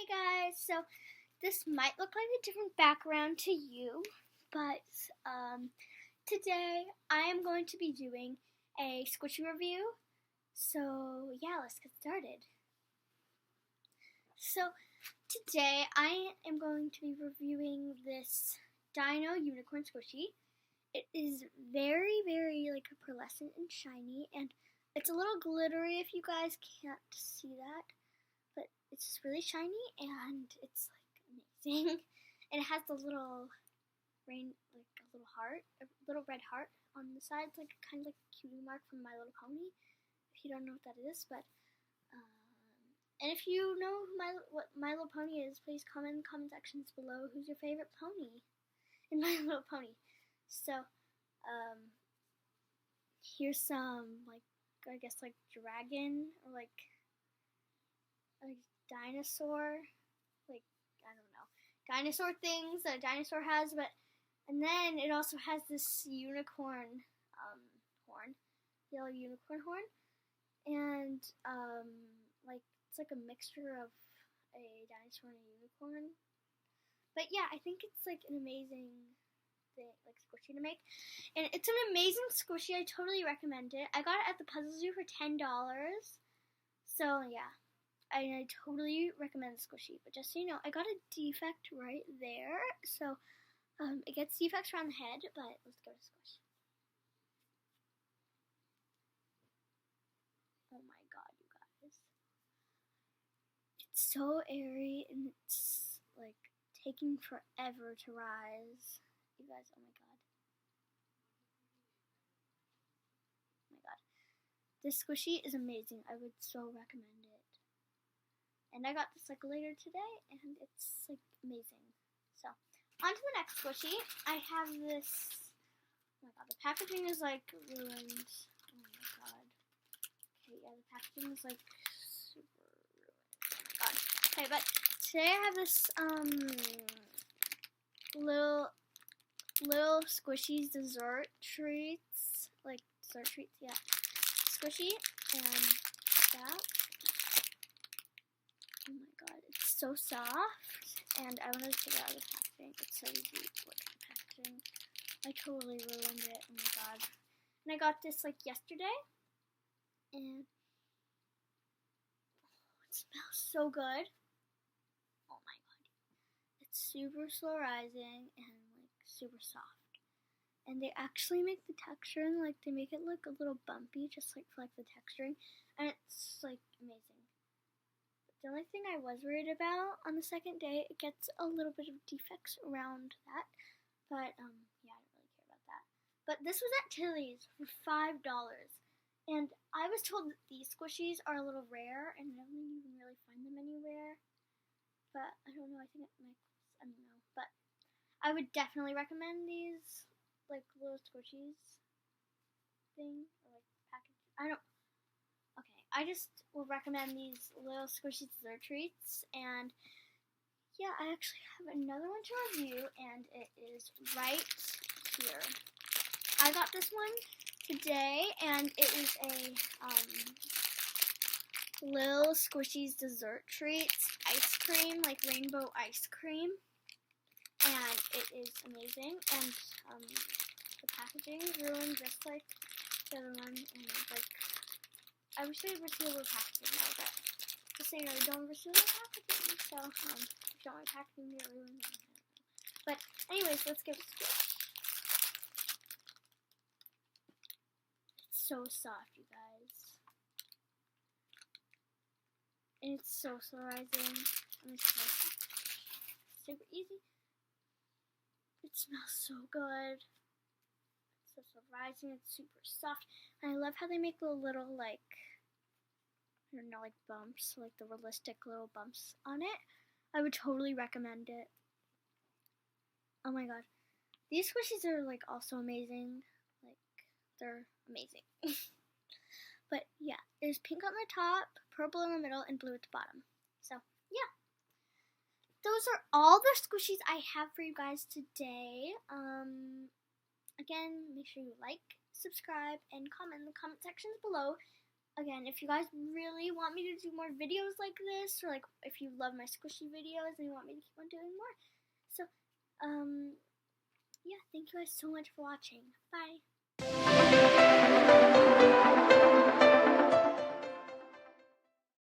Hey guys, so this might look like a different background to you, but today I am going to be doing a squishy review. So yeah, let's get started. So today I am going to be reviewing this Dino Unicorn Squishy. It is very like pearlescent and shiny, and it's a little glittery if you guys can't see that. But it's just really shiny and it's like amazing. And it has the little like a little heart, a little red heart on the side. It's like kind of like a cutie mark from My Little Pony. If you don't know what that is, but and if you know what My Little Pony is, please comment in the comment sections below. Who's your favorite pony in My Little Pony? So here's some like I guess like dragon or like dinosaur, like I don't know, dinosaur things that a dinosaur has, and then it also has this unicorn horn, yellow unicorn horn, and like it's like a mixture of a dinosaur and a unicorn. But yeah, I think it's like an amazing thing, like squishy to make, and it's an amazing squishy. I totally recommend it. I got it at the Puzzle Zoo for $10, so yeah. I totally recommend squishy, but just so you know, I got a defect right there, so it gets defects around the head, but let's go to squish. Oh my god, you guys. It's so airy, and it's like taking forever to rise. You guys, oh my god. Oh my god. This squishy is amazing. I would so recommend it. And I got this like later today, and it's like amazing. So, on to the next squishy. I have this. Oh my god, the packaging is like ruined. Oh my god. Okay, yeah, the packaging is like super ruined. Oh my god. Okay, but today I have this little squishy dessert treats, like dessert treats, yeah, squishy, and that. Oh my god, it's so soft, and I wanted to take it out of the packaging. It's so easy to look at the packaging. I totally ruined it, oh my god. And I got this like yesterday, and it smells so good. Oh my god. It's super slow rising and like super soft. And they actually make the texturing, like they make it look a little bumpy, just like for like the texturing, and it's like amazing. The only thing I was worried about on the second day, it gets a little bit of defects around that, but yeah, I don't really care about that. But this was at Tilly's for $5, and I was told that these squishies are a little rare, and I don't even really find them anywhere. But I don't know. I think I don't know. But I would definitely recommend these like little squishies thing or like package. I don't. Okay, I just will recommend these little squishy dessert treats, and yeah, I actually have another one to review, and it is right here. I got this one today, and it is a little squishy's dessert treats ice cream, like rainbow ice cream, and it is amazing, and the packaging is ruined just like the other one, and like I wish they would reseal the packaging now, but just so you know, don't reseal the packaging, so if you don't want packaging to get ruined, I don't know. But anyways, let's give it a squish. It's so soft, you guys. And it's so slow rising. And it's super easy. It smells so good. It's so slow rising, it's super soft. And I love how they make the little like I don't know, like bumps, like the realistic little bumps on it. I would totally recommend it. Oh my god. These squishies are like also amazing. Like they're amazing. But yeah, there's pink on the top, purple in the middle, and blue at the bottom. So yeah. Those are all the squishies I have for you guys today. Again, make sure you like, subscribe, and comment in the comment sections below. again, if you guys really want me to do more videos like this, or like if you love my squishy videos and you want me to keep on doing more, so yeah, thank you guys so much for watching. Bye.